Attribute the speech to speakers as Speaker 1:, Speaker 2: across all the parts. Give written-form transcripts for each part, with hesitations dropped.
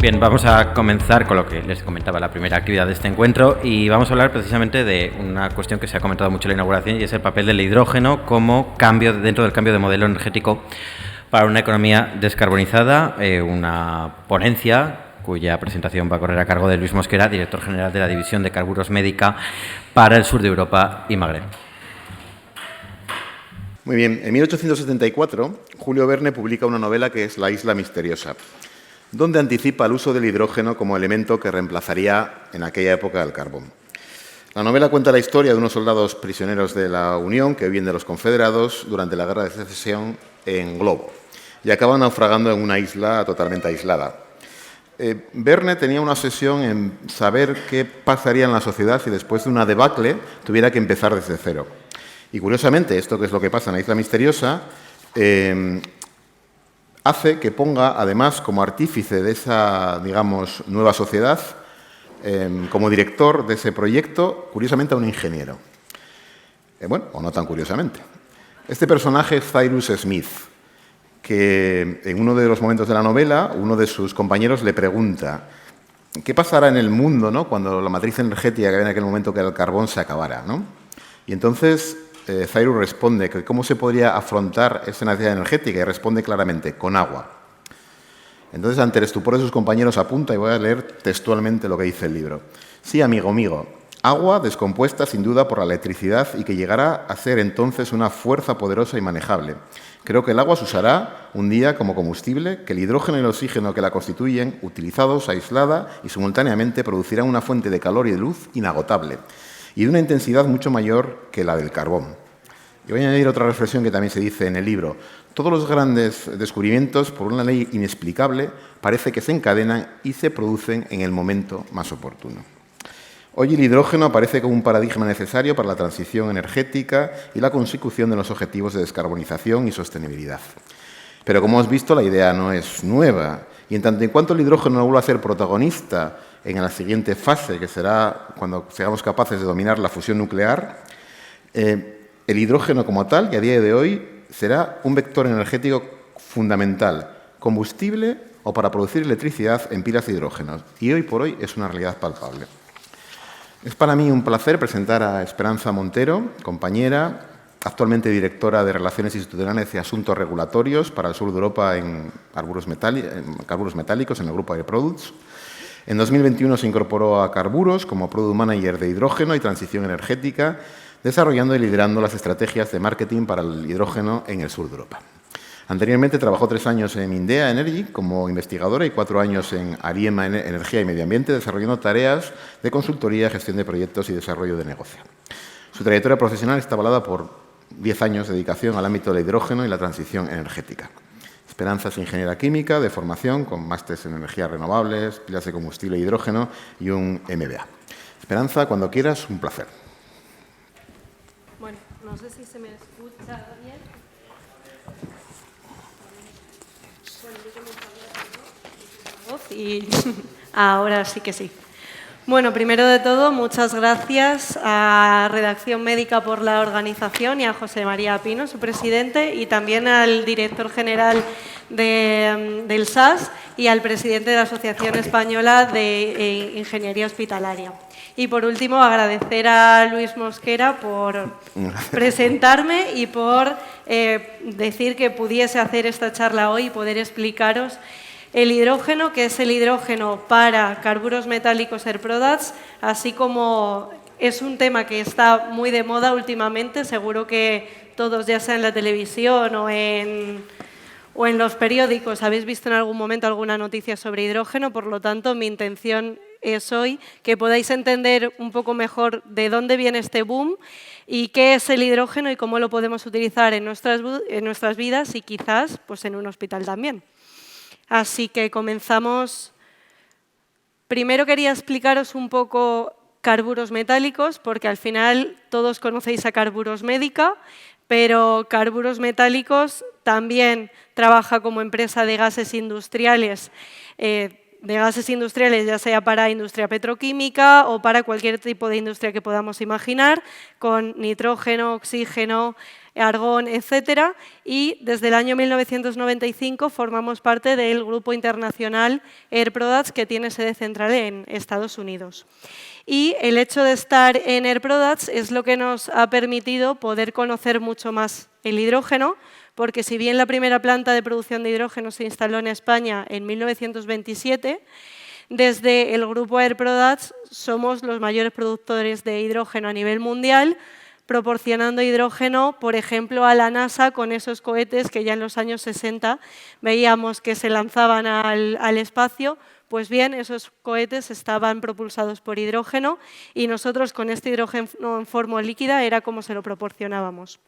Speaker 1: Bien, vamos a comenzar con lo que les comentaba, la primera actividad de este encuentro, y vamos a hablar precisamente de una cuestión que se ha comentado mucho en la inauguración, y es el papel del hidrógeno como cambio dentro del cambio de modelo energético para una economía descarbonizada. Una ponencia cuya presentación va a correr a cargo de Luis Mosquera, director general de la División de Carburos Médica para el sur de Europa y Magreb.
Speaker 2: Muy bien, en 1874, Julio Verne publica una novela que es La isla misteriosa, donde anticipa el uso del hidrógeno como elemento que reemplazaría en aquella época el carbón. La novela cuenta la historia de unos soldados prisioneros de la Unión que huyen de los confederados durante la Guerra de Secesión en globo y acaban naufragando en una isla totalmente aislada. Verne tenía una obsesión en saber qué pasaría en la sociedad si después de una debacle tuviera que empezar desde cero. Y curiosamente, esto que es lo que pasa en la isla misteriosa, hace que ponga, además, como artífice de esa, digamos, nueva sociedad, como director de ese proyecto, curiosamente a un ingeniero. Bueno, o no tan curiosamente. Este personaje es Cyrus Smith, que en uno de los momentos de la novela, uno de sus compañeros le pregunta ¿qué pasará en el mundo, ¿no?, cuando la matriz energética que había en aquel momento, que era el carbón, se acabara, ¿no? Y entonces Cyrus responde que cómo se podría afrontar esa necesidad energética, y responde claramente, con agua. Entonces, ante el estupor de sus compañeros, apunta, y voy a leer textualmente lo que dice el libro. Sí, amigo mío, agua descompuesta sin duda por la electricidad y que llegará a ser entonces una fuerza poderosa y manejable. Creo que el agua se usará un día como combustible, que el hidrógeno y el oxígeno que la constituyen, utilizados aislada y simultáneamente, producirán una fuente de calor y de luz inagotable y de una intensidad mucho mayor que la del carbón. Y voy a añadir otra reflexión que también se dice en el libro. Todos los grandes descubrimientos, por una ley inexplicable, parece que se encadenan y se producen en el momento más oportuno. Hoy el hidrógeno aparece como un paradigma necesario para la transición energética y la consecución de los objetivos de descarbonización y sostenibilidad. Pero como hemos visto, la idea no es nueva, y en tanto en cuanto el hidrógeno no vuelva a ser protagonista en la siguiente fase, que será cuando seamos capaces de dominar la fusión nuclear, el hidrógeno como tal, y a día de hoy, será un vector energético fundamental, combustible o para producir electricidad en pilas de hidrógeno, y hoy por hoy es una realidad palpable. Es para mí un placer presentar a Esperanza Montero, compañera, actualmente directora de Relaciones Institucionales y Asuntos Regulatorios para el sur de Europa en carburos metálicos en el grupo Air Products. En 2021 se incorporó a Carburos como Product Manager de Hidrógeno y Transición Energética, desarrollando y liderando las estrategias de marketing para el hidrógeno en el sur de Europa. Anteriormente trabajó 3 años en Indea Energy como investigadora y 4 años en Ariema Energía y Medio Ambiente, desarrollando tareas de consultoría, gestión de proyectos y desarrollo de negocio. Su trayectoria profesional está avalada por 10 años de dedicación al ámbito del hidrógeno y la transición energética. Esperanza es ingeniera química de formación, con másteres en energías renovables, pilas de combustible e hidrógeno y un MBA. Esperanza, cuando quieras, un placer.
Speaker 3: Bueno, no sé si se me escucha bien. Bueno, yo comienzo y ahora sí que sí. Bueno, primero de todo, muchas gracias a Redacción Médica por la organización y a José María Pino, su presidente, y también al director general del SAS y al presidente de la Asociación Española de Ingeniería Hospitalaria. Y por último, agradecer a Luis Mosquera por presentarme y por decir que pudiese hacer esta charla hoy y poder explicaros el hidrógeno, que es el hidrógeno para carburos metálicos Air Products, así como es un tema que está muy de moda últimamente, seguro que todos, ya sea en la televisión o en los periódicos, habéis visto en algún momento alguna noticia sobre hidrógeno, por lo tanto, mi intención es hoy que podáis entender un poco mejor de dónde viene este boom y qué es el hidrógeno y cómo lo podemos utilizar en nuestras vidas y quizás pues, en un hospital también. Así que comenzamos. Primero quería explicaros un poco carburos metálicos, porque al final todos conocéis a Carburos Médica, pero Carburos Metálicos también trabaja como empresa de gases industriales, ya sea para industria petroquímica o para cualquier tipo de industria que podamos imaginar, con nitrógeno, oxígeno, argón, etcétera, y desde el año 1995 formamos parte del grupo internacional Air Products, que tiene sede central en Estados Unidos. Y el hecho de estar en Air Products es lo que nos ha permitido poder conocer mucho más el hidrógeno, porque si bien la primera planta de producción de hidrógeno se instaló en España en 1927, desde el grupo Air Products somos los mayores productores de hidrógeno a nivel mundial, proporcionando hidrógeno, por ejemplo, a la NASA con esos cohetes que ya en los años 60 veíamos que se lanzaban al espacio. Pues bien, esos cohetes estaban propulsados por hidrógeno y nosotros con este hidrógeno en forma líquida era como se lo proporcionábamos.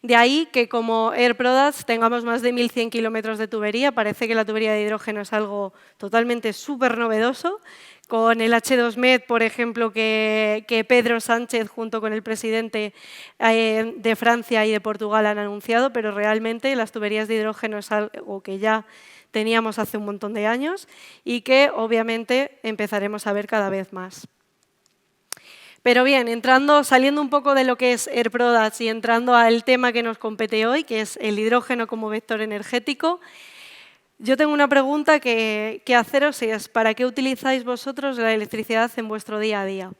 Speaker 3: De ahí que como Air Products tengamos más de 1.100 kilómetros de tubería. Parece que la tubería de hidrógeno es algo totalmente súper novedoso. Con el H2Med, por ejemplo, que Pedro Sánchez junto con el presidente de Francia y de Portugal han anunciado, pero realmente las tuberías de hidrógeno es algo que ya teníamos hace un montón de años y que obviamente empezaremos a ver cada vez más. Pero bien, saliendo un poco de lo que es Air Products y entrando al tema que nos compete hoy, que es el hidrógeno como vector energético, yo tengo una pregunta que haceros y es, ¿para qué utilizáis vosotros la electricidad en vuestro día a día?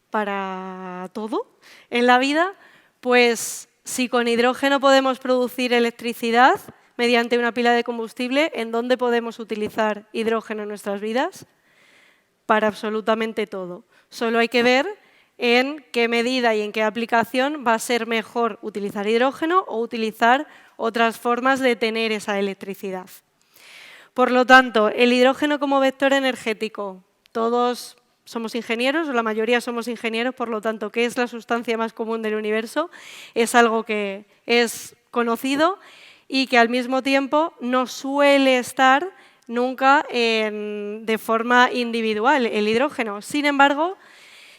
Speaker 3: ¿Para todo en la vida? Pues si con hidrógeno podemos producir electricidad mediante una pila de combustible, ¿en dónde podemos utilizar hidrógeno en nuestras vidas? Para absolutamente todo. Solo hay que ver en qué medida y en qué aplicación va a ser mejor utilizar hidrógeno o utilizar otras formas de tener esa electricidad. Por lo tanto, el hidrógeno como vector energético, todos somos ingenieros, o la mayoría somos ingenieros, por lo tanto, ¿qué es la sustancia más común del universo? Es algo que es conocido y que al mismo tiempo no suele estar nunca de forma individual, el hidrógeno. Sin embargo,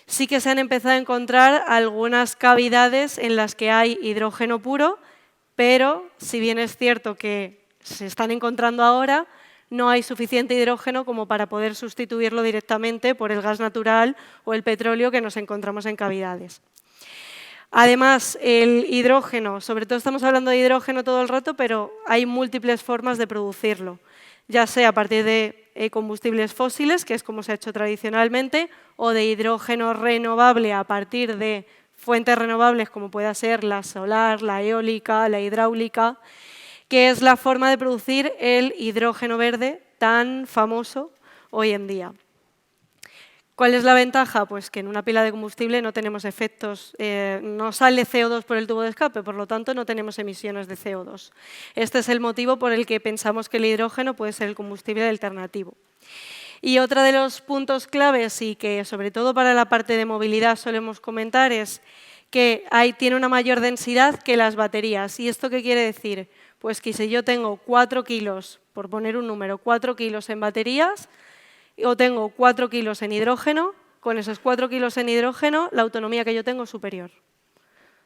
Speaker 3: sí que se han empezado a encontrar algunas cavidades en las que hay hidrógeno puro, pero si bien es cierto que se están encontrando ahora, no hay suficiente hidrógeno como para poder sustituirlo directamente por el gas natural o el petróleo que nos encontramos en cavidades. Además, el hidrógeno, sobre todo estamos hablando de hidrógeno todo el rato, pero hay múltiples formas de producirlo, ya sea a partir de combustibles fósiles, que es como se ha hecho tradicionalmente, o de hidrógeno renovable a partir de fuentes renovables como pueda ser la solar, la eólica, la hidráulica, que es la forma de producir el hidrógeno verde tan famoso hoy en día. ¿Cuál es la ventaja? Pues que en una pila de combustible no tenemos efectos, no sale CO2 por el tubo de escape, por lo tanto no tenemos emisiones de CO2. Este es el motivo por el que pensamos que el hidrógeno puede ser el combustible alternativo. Y otro de los puntos claves y que sobre todo para la parte de movilidad solemos comentar es que tiene una mayor densidad que las baterías. ¿Y esto qué quiere decir? Pues que si yo tengo 4 kilos, por poner un número, 4 kilos en baterías, o tengo 4 kilos en hidrógeno, con esos 4 kilos en hidrógeno, la autonomía que yo tengo es superior.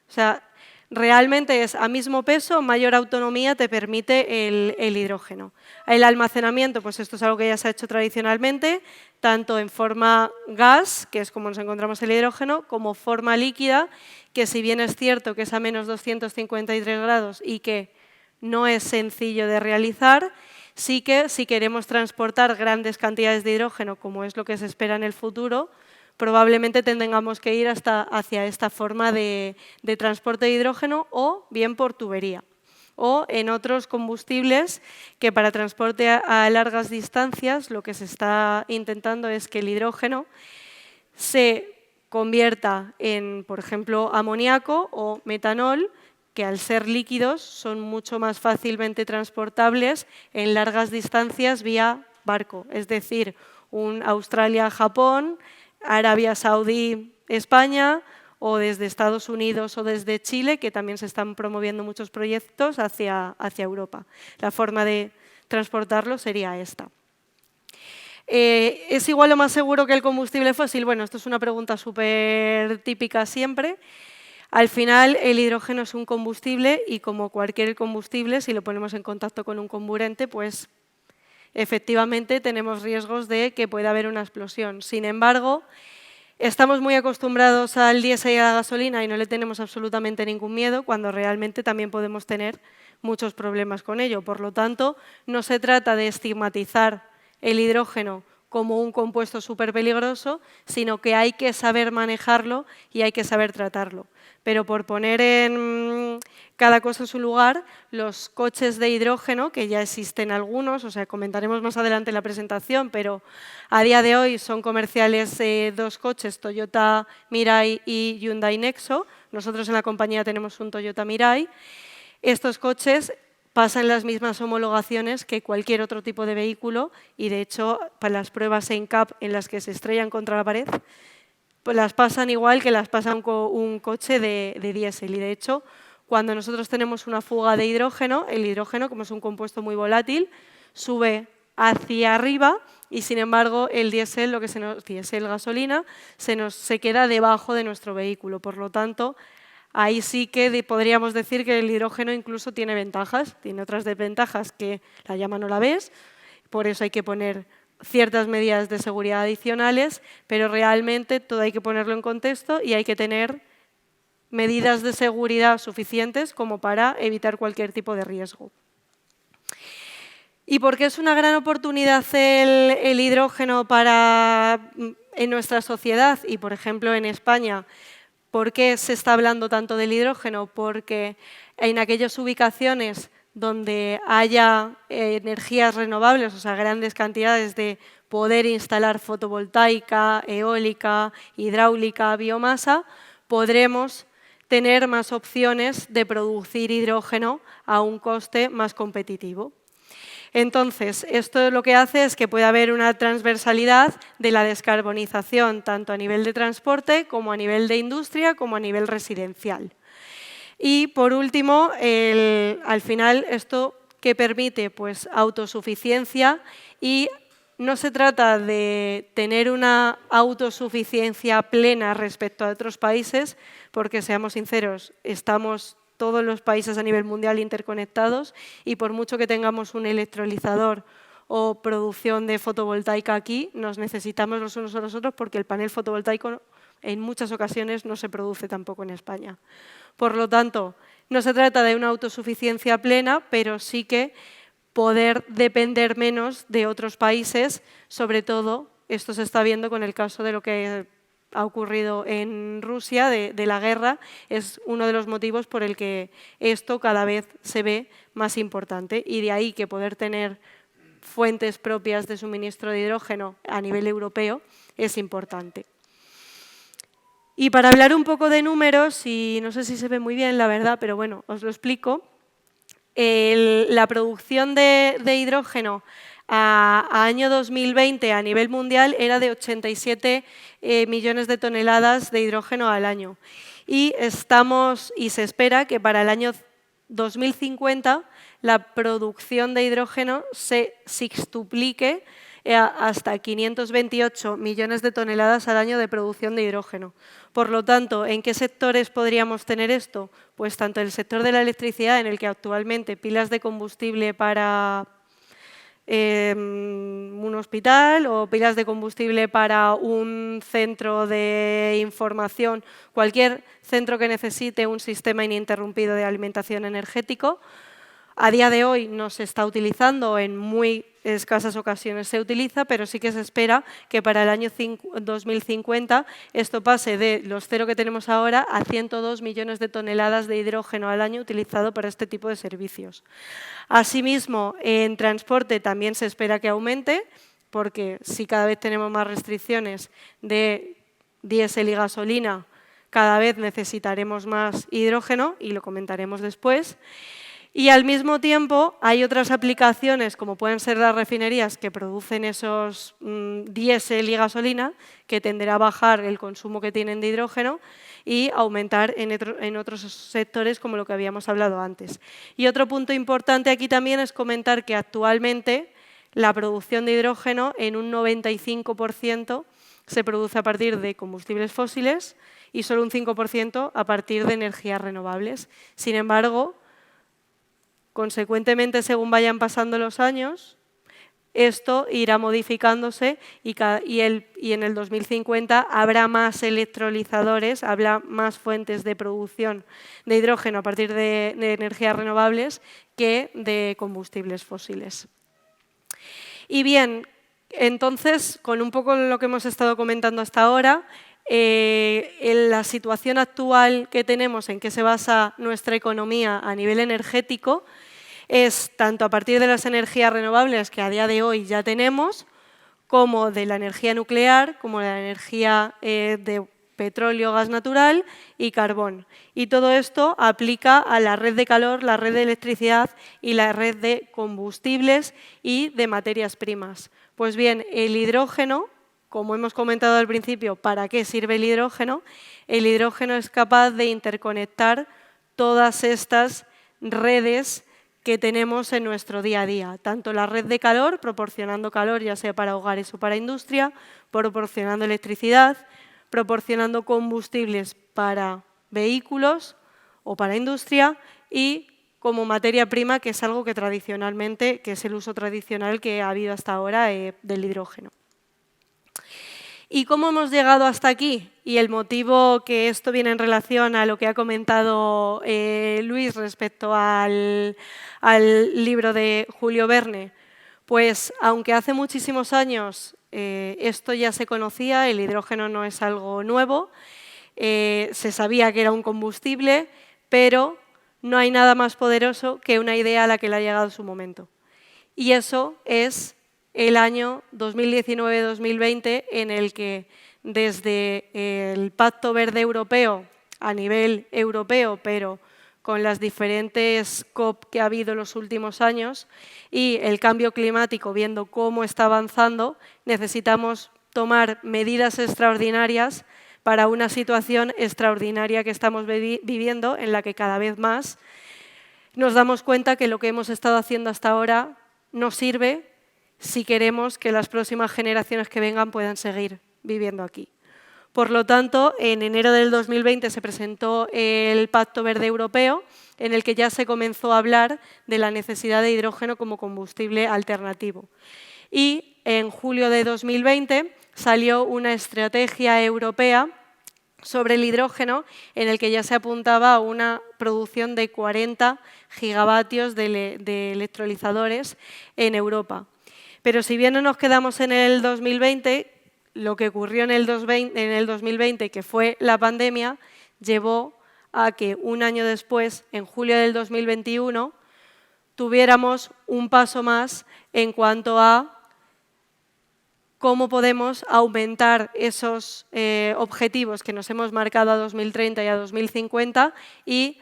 Speaker 3: O sea, realmente es a mismo peso, mayor autonomía te permite el hidrógeno. El almacenamiento, pues esto es algo que ya se ha hecho tradicionalmente, tanto en forma gas, que es como nos encontramos el hidrógeno, como forma líquida, que si bien es cierto que es a menos 253 grados y que no es sencillo de realizar, sí que si queremos transportar grandes cantidades de hidrógeno, como es lo que se espera en el futuro, probablemente tengamos que ir hacia esta forma de transporte de hidrógeno o bien por tubería. O en otros combustibles que para transporte a largas distancias lo que se está intentando es que el hidrógeno se convierta en, por ejemplo, amoníaco o metanol, que al ser líquidos son mucho más fácilmente transportables en largas distancias vía barco. Es decir, un Australia-Japón, Arabia Saudí-España o desde Estados Unidos o desde Chile, que también se están promoviendo muchos proyectos hacia Europa. La forma de transportarlo sería esta. ¿Es igual o más seguro que el combustible fósil? Bueno, esto es una pregunta súper típica siempre. Al final, el hidrógeno es un combustible y como cualquier combustible, si lo ponemos en contacto con un comburente, pues efectivamente tenemos riesgos de que pueda haber una explosión. Sin embargo, Estamos muy acostumbrados al diésel y a la gasolina y no le tenemos absolutamente ningún miedo, cuando realmente también podemos tener muchos problemas con ello. Por lo tanto, no se trata de estigmatizar el hidrógeno como un compuesto súper peligroso, sino que hay que saber manejarlo y hay que saber tratarlo. Pero por poner en cada cosa en su lugar, los coches de hidrógeno, que ya existen algunos, o sea, comentaremos más adelante en la presentación, pero a día de hoy son comerciales 2 coches, Toyota Mirai y Hyundai Nexo. Nosotros en la compañía tenemos un Toyota Mirai. Estos coches pasan las mismas homologaciones que cualquier otro tipo de vehículo y, de hecho, para las pruebas NCAP en las que se estrellan contra la pared, pues las pasan igual que las pasan con un coche de diésel. Y, de hecho, cuando nosotros tenemos una fuga de hidrógeno, el hidrógeno, como es un compuesto muy volátil, sube hacia arriba y, sin embargo, el diésel, lo que diésel gasolina, se queda debajo de nuestro vehículo. Por lo tanto, ahí sí que podríamos decir que el hidrógeno incluso tiene ventajas, tiene otras desventajas que la llama no la ves, por eso hay que poner ciertas medidas de seguridad adicionales, pero realmente todo hay que ponerlo en contexto y hay que tener medidas de seguridad suficientes como para evitar cualquier tipo de riesgo. ¿Y por qué es una gran oportunidad el hidrógeno en nuestra sociedad y, por ejemplo, en España? ¿Por qué se está hablando tanto del hidrógeno? Porque en aquellas ubicaciones donde haya energías renovables, o sea, grandes cantidades de poder instalar fotovoltaica, eólica, hidráulica, biomasa, podremos tener más opciones de producir hidrógeno a un coste más competitivo. Entonces, esto lo que hace es que puede haber una transversalidad de la descarbonización, tanto a nivel de transporte, como a nivel de industria, como a nivel residencial. Y, por último, al final, ¿esto qué permite? Pues autosuficiencia, y no se trata de tener una autosuficiencia plena respecto a otros países, porque, seamos sinceros, estamos todos los países a nivel mundial interconectados y por mucho que tengamos un electrolizador o producción de fotovoltaica aquí, nos necesitamos los unos a los otros porque el panel fotovoltaico en muchas ocasiones no se produce tampoco en España. Por lo tanto, no se trata de una autosuficiencia plena, pero sí que poder depender menos de otros países, sobre todo, esto se está viendo con el caso de lo que ha ocurrido en Rusia, de la guerra, es uno de los motivos por el que esto cada vez se ve más importante. Y de ahí que poder tener fuentes propias de suministro de hidrógeno a nivel europeo es importante. Y para hablar un poco de números, y no sé si se ve muy bien, la verdad, pero bueno, os lo explico. La producción de hidrógeno a año 2020 a nivel mundial era de 87 millones de toneladas de hidrógeno al año. Y se espera que para el año 2050 la producción de hidrógeno se sextuplique hasta 528 millones de toneladas al año de producción de hidrógeno. Por lo tanto, ¿en qué sectores podríamos tener esto? Pues tanto el sector de la electricidad, en el que actualmente pilas de combustible para un hospital o pilas de combustible para un centro de información, cualquier centro que necesite un sistema ininterrumpido de alimentación energético. A día de hoy no se está utilizando, en muy escasas ocasiones se utiliza, pero sí que se espera que para el año 2050 esto pase de los 0 que tenemos ahora a 102 millones de toneladas de hidrógeno al año utilizado para este tipo de servicios. Asimismo, en transporte también se espera que aumente, porque si cada vez tenemos más restricciones de diésel y gasolina, cada vez necesitaremos más hidrógeno, y lo comentaremos después. Y al mismo tiempo hay otras aplicaciones, como pueden ser las refinerías que producen esos diésel y gasolina, que tenderá a bajar el consumo que tienen de hidrógeno y aumentar en otros sectores, como lo que habíamos hablado antes. Y otro punto importante aquí también es comentar que actualmente la producción de hidrógeno en un 95% se produce a partir de combustibles fósiles y solo un 5% a partir de energías renovables. Sin embargo, consecuentemente, según vayan pasando los años, esto irá modificándose y en el 2050 habrá más electrolizadores, habrá más fuentes de producción de hidrógeno a partir de energías renovables que de combustibles fósiles. Y bien, entonces, con un poco lo que hemos estado comentando hasta ahora, en la situación actual que tenemos en que se basa nuestra economía a nivel energético es tanto a partir de las energías renovables que a día de hoy ya tenemos, como de la energía nuclear, como de la energía de petróleo, gas natural y carbón. Y todo esto aplica a la red de calor, la red de electricidad y la red de combustibles y de materias primas. Pues bien, el hidrógeno, como hemos comentado al principio, ¿para qué sirve el hidrógeno? El hidrógeno es capaz de interconectar todas estas redes que tenemos en nuestro día a día, tanto la red de calor, proporcionando calor ya sea para hogares o para industria, proporcionando electricidad, proporcionando combustibles para vehículos o para industria y como materia prima, que es algo que tradicionalmente, que es el uso tradicional que ha habido hasta ahora del hidrógeno. ¿Y cómo hemos llegado hasta aquí? Y el motivo que esto viene en relación a lo que ha comentado Luis respecto al libro de Julio Verne, pues aunque hace muchísimos años esto ya se conocía, el hidrógeno no es algo nuevo, se sabía que era un combustible, pero no hay nada más poderoso que una idea a la que le ha llegado su momento. Y eso es el año 2019-2020, en el que desde el Pacto Verde Europeo, a nivel europeo, pero con las diferentes COP que ha habido en los últimos años, y el cambio climático, viendo cómo está avanzando, necesitamos tomar medidas extraordinarias para una situación extraordinaria que estamos viviendo, en la que cada vez más nos damos cuenta que lo que hemos estado haciendo hasta ahora no sirve si queremos que las próximas generaciones que vengan puedan seguir viviendo aquí. Por lo tanto, en enero del 2020 se presentó el Pacto Verde Europeo, en el que ya se comenzó a hablar de la necesidad de hidrógeno como combustible alternativo. Y en julio de 2020 salió una estrategia europea sobre el hidrógeno, en el que ya se apuntaba a una producción de 40 gigavatios de electrolizadores en Europa. Pero si bien no nos quedamos en el 2020, lo que ocurrió en el 2020, que fue la pandemia, llevó a que un año después, en julio del 2021, tuviéramos un paso más en cuanto a cómo podemos aumentar esos objetivos que nos hemos marcado a 2030 y a 2050 y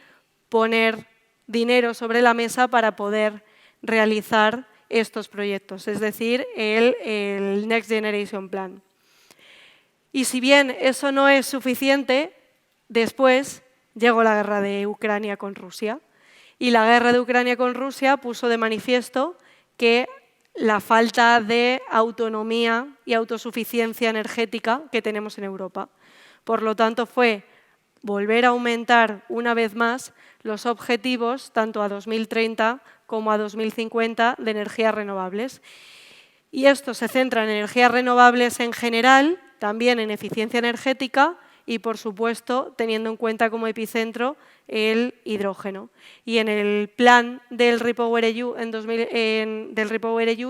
Speaker 3: poner dinero sobre la mesa para poder realizar estos proyectos, es decir, el Next Generation Plan. Y si bien eso no es suficiente, después llegó la guerra de Ucrania con Rusia. Y la guerra de Ucrania con Rusia puso de manifiesto que la falta de autonomía y autosuficiencia energética que tenemos en Europa. Por lo tanto, fue volver a aumentar una vez más los objetivos, tanto a 2030 como a 2050, de energías renovables. Y esto se centra en energías renovables en general, también en eficiencia energética y, por supuesto, teniendo en cuenta como epicentro el hidrógeno. Y en el plan del REPowerEU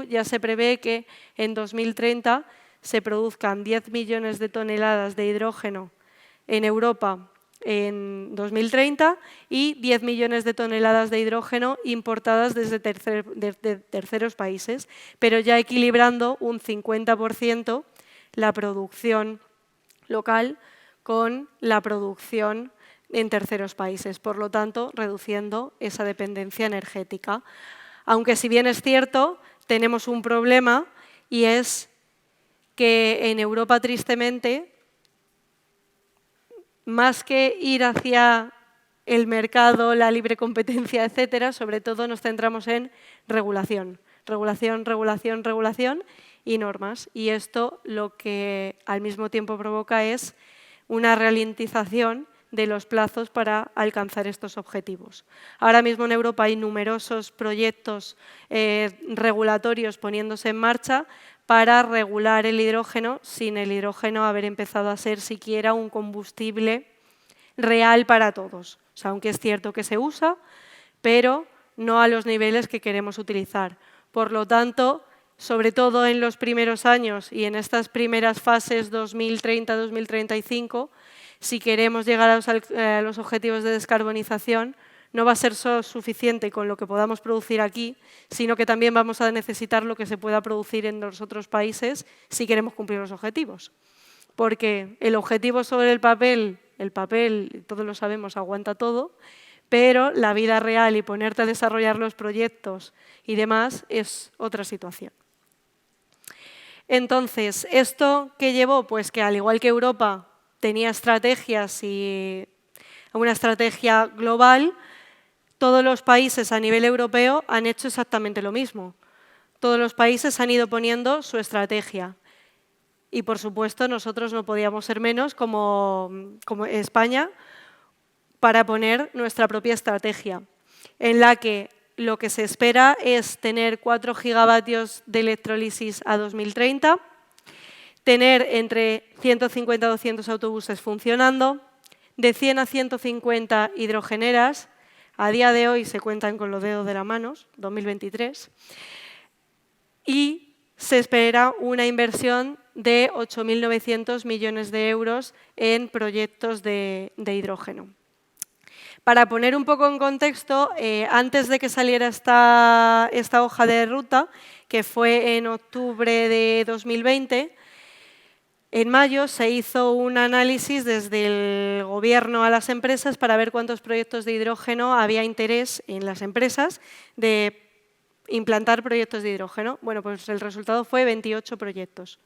Speaker 3: ya se prevé que en 2030 se produzcan 10 millones de toneladas de hidrógeno en Europa en 2030 y 10 millones de toneladas de hidrógeno importadas desde terceros países, pero ya equilibrando un 50% la producción local con la producción en terceros países, por lo tanto, reduciendo esa dependencia energética. Aunque, si bien es cierto, tenemos un problema, y es que en Europa, tristemente, más que ir hacia el mercado, la libre competencia, etcétera, sobre todo nos centramos en regulación. Regulación, regulación, regulación y normas. Y esto lo que al mismo tiempo provoca es una ralentización de los plazos para alcanzar estos objetivos. Ahora mismo en Europa hay numerosos proyectos regulatorios poniéndose en marcha para regular el hidrógeno sin el hidrógeno haber empezado a ser siquiera un combustible real para todos. O sea, aunque es cierto que se usa, pero no a los niveles que queremos utilizar. Por lo tanto, sobre todo en los primeros años y en estas primeras fases 2030-2035, si queremos llegar a los objetivos de descarbonización, no va a ser solo suficiente con lo que podamos producir aquí, sino que también vamos a necesitar lo que se pueda producir en los otros países si queremos cumplir los objetivos. Porque el objetivo sobre el papel, todos lo sabemos, aguanta todo, pero la vida real y ponerte a desarrollar los proyectos y demás es otra situación. Entonces, ¿esto qué llevó? Pues que al igual que Europa tenía estrategias y una estrategia global, todos los países a nivel europeo han hecho exactamente lo mismo. Todos los países han ido poniendo su estrategia. Y, por supuesto, nosotros no podíamos ser menos como España para poner nuestra propia estrategia, en la que lo que se espera es tener 4 gigavatios de electrólisis a 2030, tener entre 150 y 200 autobuses funcionando, de 100 a 150 hidrogeneras, a día de hoy se cuentan con los dedos de las manos, 2023, y se espera una inversión de 8.900 millones de euros en proyectos de hidrógeno. Para poner un poco en contexto, antes de que saliera esta hoja de ruta, que fue en octubre de 2020, en mayo se hizo un análisis desde el gobierno a las empresas para ver cuántos proyectos de hidrógeno había interés en las empresas de implantar proyectos de hidrógeno. Bueno, pues el resultado fue 28 proyectos.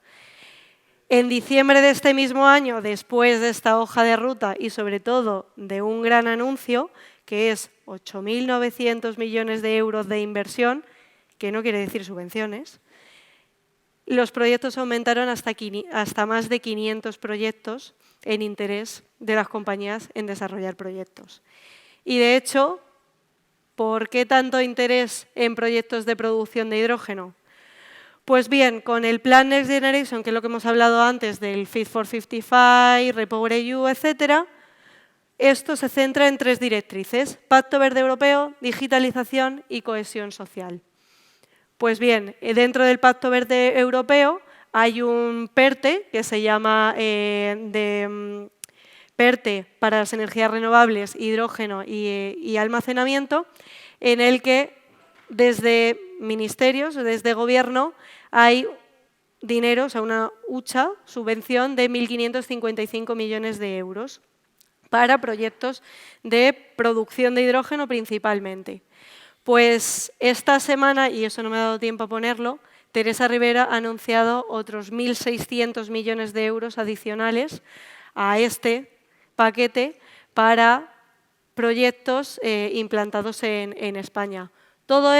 Speaker 3: En diciembre de este mismo año, después de esta hoja de ruta y sobre todo de un gran anuncio, que es 8.900 millones de euros de inversión, que no quiere decir subvenciones, los proyectos aumentaron hasta más de 500 proyectos en interés de las compañías en desarrollar proyectos. Y de hecho, ¿por qué tanto interés en proyectos de producción de hidrógeno? Pues bien, con el Plan Next Generation, que es lo que hemos hablado antes del Fit for 55, REPowerEU, etc., esto se centra en 3 directrices: Pacto Verde Europeo, digitalización y cohesión social. Pues bien, dentro del Pacto Verde Europeo hay un PERTE, que se llama PERTE para las energías renovables, hidrógeno y almacenamiento, en el que desde ministerios, desde gobierno, hay dinero, o sea, una hucha, subvención de 1.555 millones de euros para proyectos de producción de hidrógeno principalmente. Pues esta semana, y eso no me ha dado tiempo a ponerlo, Teresa Rivera ha anunciado otros 1.600 millones de euros adicionales a este paquete para proyectos implantados en España. Todo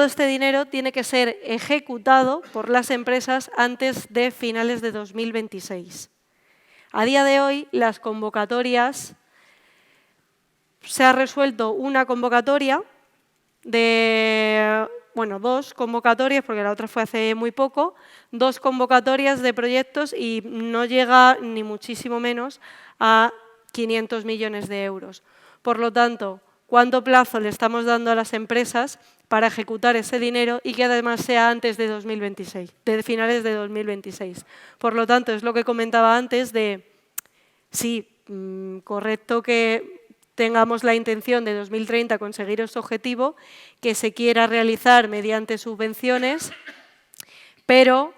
Speaker 3: este dinero tiene que ser ejecutado por las empresas antes de finales de 2026. A día de hoy, las convocatorias, se ha resuelto una convocatoria dos convocatorias, porque la otra fue hace muy poco, 2 convocatorias de proyectos y no llega ni muchísimo menos a 500 millones de euros. Por lo tanto, ¿cuánto plazo le estamos dando a las empresas para ejecutar ese dinero y que además sea antes de 2026, de finales de 2026? Por lo tanto, es lo que comentaba antes de, sí, correcto que tengamos la intención de 2030 conseguir ese objetivo, que se quiera realizar mediante subvenciones, pero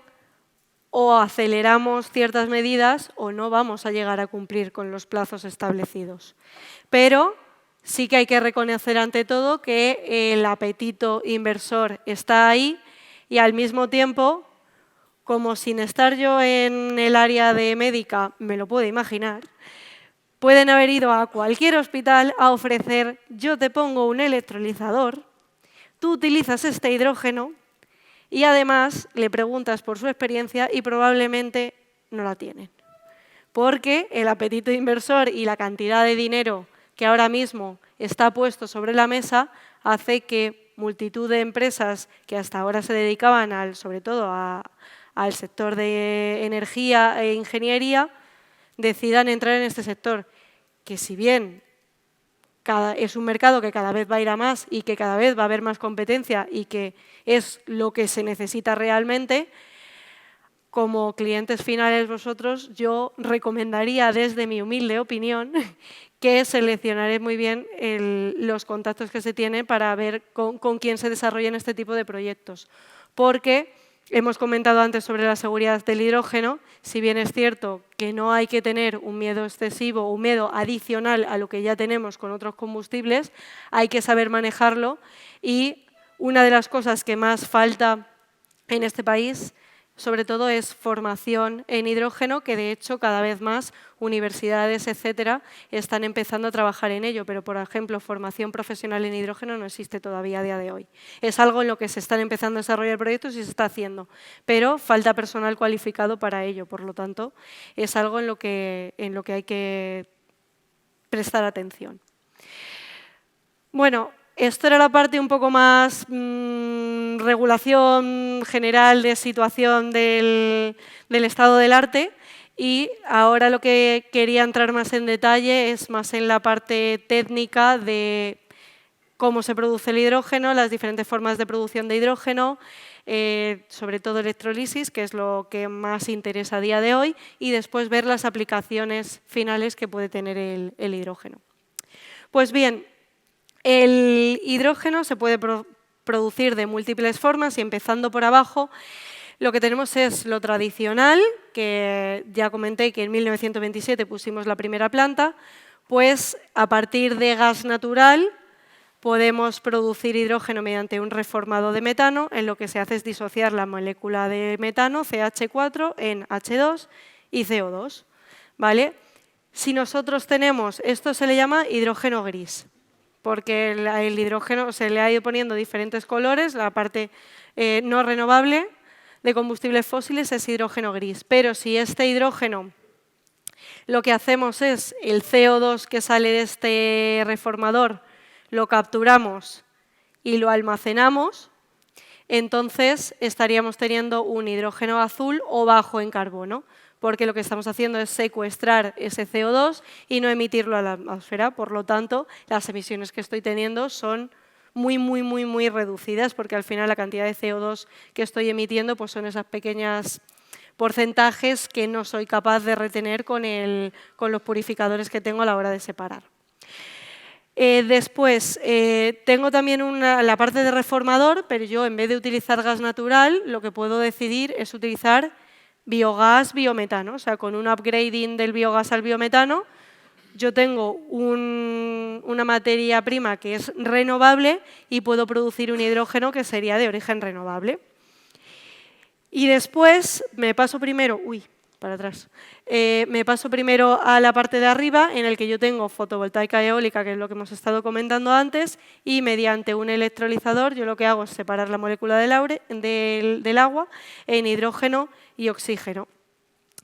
Speaker 3: o aceleramos ciertas medidas o no vamos a llegar a cumplir con los plazos establecidos. Pero sí que hay que reconocer ante todo que el apetito inversor está ahí y al mismo tiempo, como sin estar yo en el área de médica, me lo puedo imaginar, pueden haber ido a cualquier hospital a ofrecer: yo te pongo un electrolizador, tú utilizas este hidrógeno y además le preguntas por su experiencia y probablemente no la tienen. porque el apetito inversor y la cantidad de dinero que ahora mismo está puesto sobre la mesa hace que multitud de empresas que hasta ahora se dedicaban sobre todo al sector de energía e ingeniería decidan entrar en este sector, que si bien es un mercado que cada vez va a ir a más y que cada vez va a haber más competencia y que es lo que se necesita realmente, como clientes finales vosotros, yo recomendaría desde mi humilde opinión que seleccionaréis muy bien los contactos que se tienen para ver con quién se desarrollan este tipo de proyectos. Porque hemos comentado antes sobre la seguridad del hidrógeno, si bien es cierto que no hay que tener un miedo excesivo, un miedo adicional a lo que ya tenemos con otros combustibles, hay que saber manejarlo y una de las cosas que más falta en este país sobre todo es formación en hidrógeno, que de hecho cada vez más universidades, etcétera, están empezando a trabajar en ello, pero por ejemplo formación profesional en hidrógeno no existe todavía a día de hoy. Es algo en lo que se están empezando a desarrollar proyectos y se está haciendo, pero falta personal cualificado para ello, por lo tanto es algo en lo que hay que prestar atención. Bueno, esto era la parte un poco más regulación general de situación del estado del arte y ahora lo que quería entrar más en detalle es más en la parte técnica de cómo se produce el hidrógeno, las diferentes formas de producción de hidrógeno, sobre todo electrolisis, que es lo que más interesa a día de hoy, y después ver las aplicaciones finales que puede tener el hidrógeno. Pues bien, el hidrógeno se puede producir de múltiples formas y empezando por abajo, lo que tenemos es lo tradicional, que ya comenté que en 1927 pusimos la primera planta, pues a partir de gas natural podemos producir hidrógeno mediante un reformado de metano, en lo que se hace es disociar la molécula de metano, CH4, en H2 y CO2. ¿Vale? Si nosotros tenemos, esto se le llama hidrógeno gris, porque el hidrógeno se le ha ido poniendo diferentes colores, la parte no renovable de combustibles fósiles es hidrógeno gris, pero si este hidrógeno lo que hacemos es el CO2 que sale de este reformador, lo capturamos y lo almacenamos, entonces estaríamos teniendo un hidrógeno azul o bajo en carbono, porque lo que estamos haciendo es secuestrar ese CO2 y no emitirlo a la atmósfera. Por lo tanto, las emisiones que estoy teniendo son muy reducidas, porque al final la cantidad de CO2 que estoy emitiendo pues son esas pequeñas porcentajes que no soy capaz de retener con los purificadores que tengo a la hora de separar. Después, tengo también la parte de reformador, pero yo en vez de utilizar gas natural, lo que puedo decidir es utilizar biogás, biometano, o sea, con un upgrading del biogás al biometano, yo tengo una materia prima que es renovable y puedo producir un hidrógeno que sería de origen renovable. Y después me paso primero, me paso primero a la parte de arriba en el que yo tengo fotovoltaica eólica, que es lo que hemos estado comentando antes, y mediante un electrolizador yo lo que hago es separar la molécula del agua en hidrógeno y oxígeno.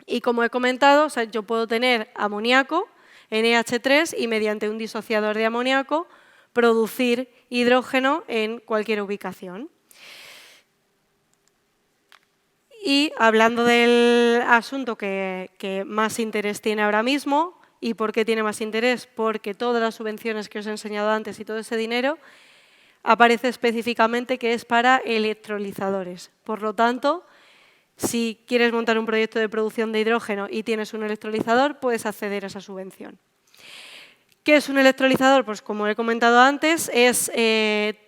Speaker 3: Y como he comentado, o sea, yo puedo tener amoníaco, NH3, y mediante un disociador de amoníaco producir hidrógeno en cualquier ubicación. Y hablando del asunto que más interés tiene ahora mismo, ¿y por qué tiene más interés? Porque todas las subvenciones que os he enseñado antes y todo ese dinero aparece específicamente que es para electrolizadores. Por lo tanto, si quieres montar un proyecto de producción de hidrógeno y tienes un electrolizador, puedes acceder a esa subvención. ¿Qué es un electrolizador? Pues como he comentado antes,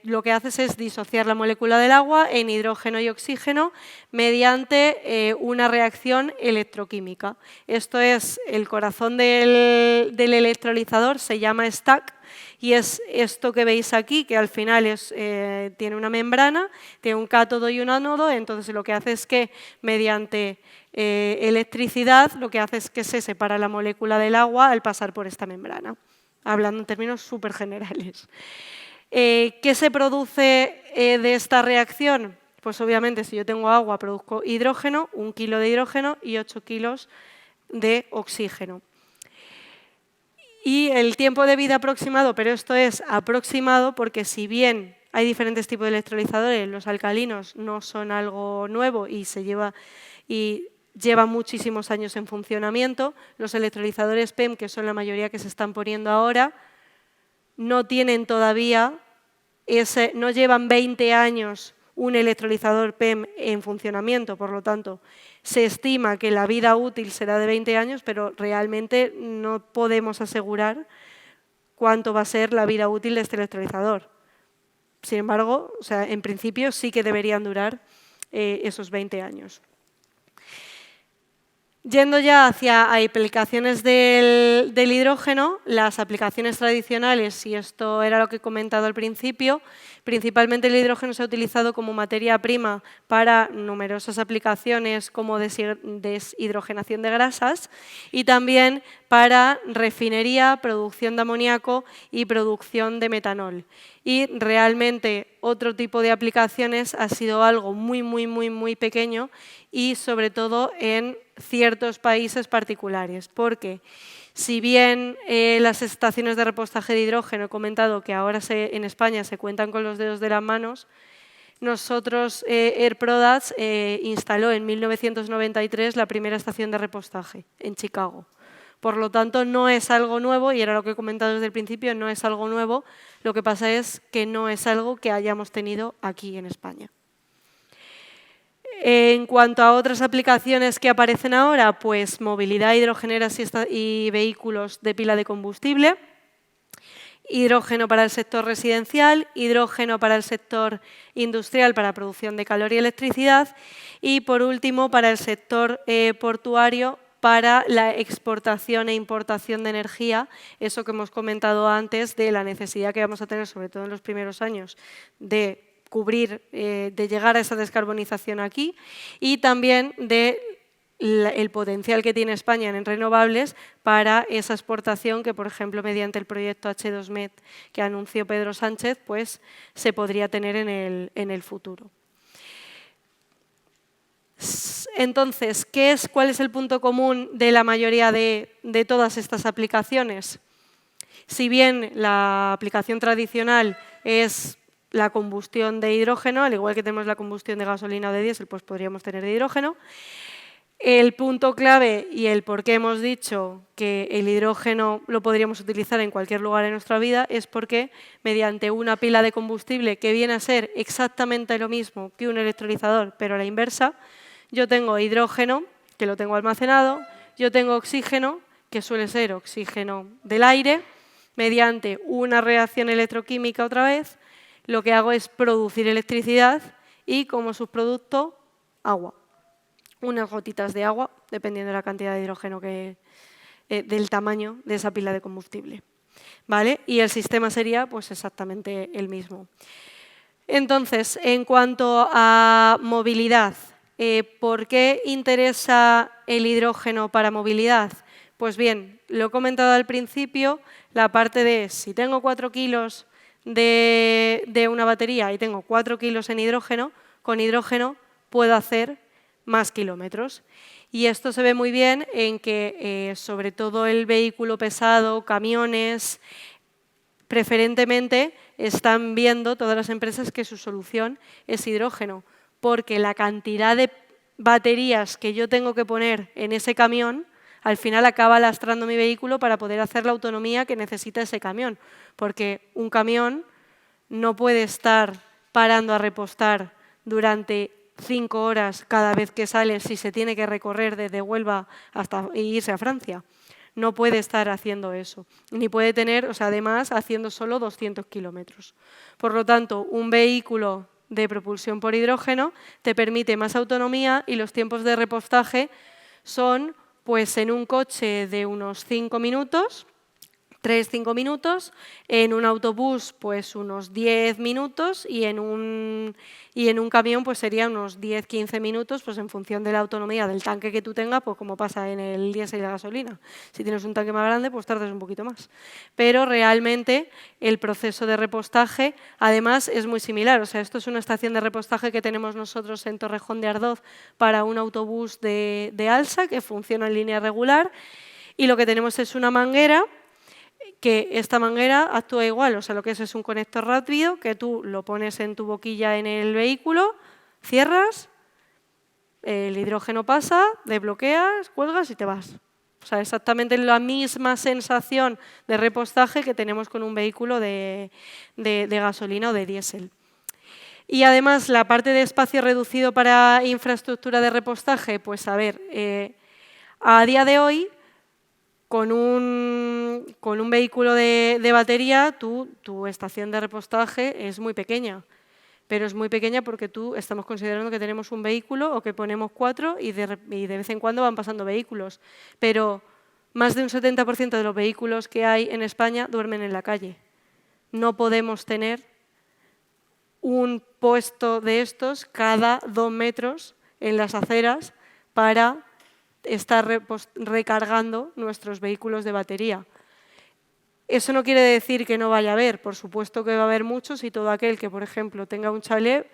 Speaker 3: lo que haces es disociar la molécula del agua en hidrógeno y oxígeno mediante una reacción electroquímica. Esto es el corazón del electrolizador, se llama stack, y es esto que veis aquí, que al final tiene una membrana, tiene un cátodo y un ánodo, entonces lo que hace es que mediante electricidad lo que hace es que se separa la molécula del agua al pasar por esta membrana, hablando en términos súper generales. ¿Qué se produce de esta reacción? Pues obviamente si yo tengo agua produzco hidrógeno, 1 kilo de hidrógeno y 8 kilos de oxígeno. Y el tiempo de vida aproximado, pero esto es aproximado porque si bien hay diferentes tipos de electrolizadores, los alcalinos no son algo nuevo y llevan muchísimos años en funcionamiento, los electrolizadores PEM, que son la mayoría que se están poniendo ahora, no tienen todavía, no llevan 20 años un electrolizador PEM en funcionamiento, por lo tanto, se estima que la vida útil será de 20 años, pero realmente no podemos asegurar cuánto va a ser la vida útil de este electrolizador. Sin embargo, o sea, en principio sí que deberían durar esos 20 años. Yendo ya hacia aplicaciones del hidrógeno, las aplicaciones tradicionales, y esto era lo que he comentado al principio, principalmente el hidrógeno se ha utilizado como materia prima para numerosas aplicaciones como deshidrogenación de grasas y también para refinería, producción de amoníaco y producción de metanol. Y realmente otro tipo de aplicaciones ha sido algo muy pequeño y sobre todo en ciertos países particulares, porque si bien las estaciones de repostaje de hidrógeno, he comentado que ahora en España se cuentan con los dedos de las manos, nosotros, Air Products, instaló en 1993 la primera estación de repostaje en Chicago. Por lo tanto, no es algo nuevo, y era lo que he comentado desde el principio, no es algo nuevo, lo que pasa es que no es algo que hayamos tenido aquí en España. En cuanto a otras aplicaciones que aparecen ahora, pues movilidad hidrogenera y vehículos de pila de combustible, hidrógeno para el sector residencial, hidrógeno para el sector industrial para producción de calor y electricidad y, por último, para el sector portuario para la exportación e importación de energía, eso que hemos comentado antes de la necesidad que vamos a tener, sobre todo en los primeros años, de cubrir, de llegar a esa descarbonización aquí y también del potencial que tiene España en renovables para esa exportación que, por ejemplo, mediante el proyecto H2Med que anunció Pedro Sánchez, pues se podría tener en el futuro. Entonces, ¿cuál es el punto común de la mayoría de todas estas aplicaciones? Si bien la aplicación tradicional es la combustión de hidrógeno, al igual que tenemos la combustión de gasolina o de diésel, pues podríamos tener de hidrógeno. El punto clave y el por qué hemos dicho que el hidrógeno lo podríamos utilizar en cualquier lugar en nuestra vida es porque mediante una pila de combustible que viene a ser exactamente lo mismo que un electrolizador, pero a la inversa, yo tengo hidrógeno, que lo tengo almacenado, yo tengo oxígeno, que suele ser oxígeno del aire, mediante una reacción electroquímica otra vez, lo que hago es producir electricidad y como subproducto, agua. Unas gotitas de agua, dependiendo de la cantidad de hidrógeno del tamaño de esa pila de combustible. ¿Vale? Y el sistema sería pues, exactamente el mismo. Entonces, en cuanto a movilidad, ¿por qué interesa el hidrógeno para movilidad? Pues bien, lo he comentado al principio, la parte de si tengo 4 kilos de una batería y tengo 4 kilos en hidrógeno, con hidrógeno puedo hacer más kilómetros. Y esto se ve muy bien en que, sobre todo el vehículo pesado, camiones, preferentemente están viendo todas las empresas que su solución es hidrógeno, porque la cantidad de baterías que yo tengo que poner en ese camión al final acaba lastrando mi vehículo para poder hacer la autonomía que necesita ese camión, porque un camión no puede estar parando a repostar durante 5 horas cada vez que sale si se tiene que recorrer desde Huelva hasta irse a Francia. No puede estar haciendo eso, ni puede tener, o sea, además, haciendo solo 200 kilómetros. Por lo tanto, un vehículo de propulsión por hidrógeno te permite más autonomía y los tiempos de repostaje son, pues en un coche de unos 5 minutos, 3-5 minutos, en un autobús pues unos 10 minutos y en un camión pues sería unos 10-15 minutos, pues en función de la autonomía del tanque que tú tengas, pues como pasa en el diésel y la gasolina. Si tienes un tanque más grande, pues tardas un poquito más. Pero realmente el proceso de repostaje además es muy similar. O sea, esto es una estación de repostaje que tenemos nosotros en Torrejón de Ardoz para un autobús de ALSA que funciona en línea regular, y lo que tenemos es una manguera, que esta manguera actúa igual, o sea, lo que es un conector rápido que tú lo pones en tu boquilla en el vehículo, cierras, el hidrógeno pasa, desbloqueas, cuelgas y te vas. O sea, exactamente la misma sensación de repostaje que tenemos con un vehículo de gasolina o de diésel. Y además, la parte de espacio reducido para infraestructura de repostaje, pues a ver, a día de hoy, con un vehículo de batería, tu estación de repostaje es muy pequeña. Pero es muy pequeña porque estamos considerando que tenemos un vehículo o que ponemos 4 y de vez en cuando van pasando vehículos. Pero más de un 70% de los vehículos que hay en España duermen en la calle. No podemos tener un puesto de estos cada 2 metros en las aceras para estar recargando nuestros vehículos de batería. Eso no quiere decir que no vaya a haber, por supuesto que va a haber muchos, y todo aquel que, por ejemplo, tenga un chalet,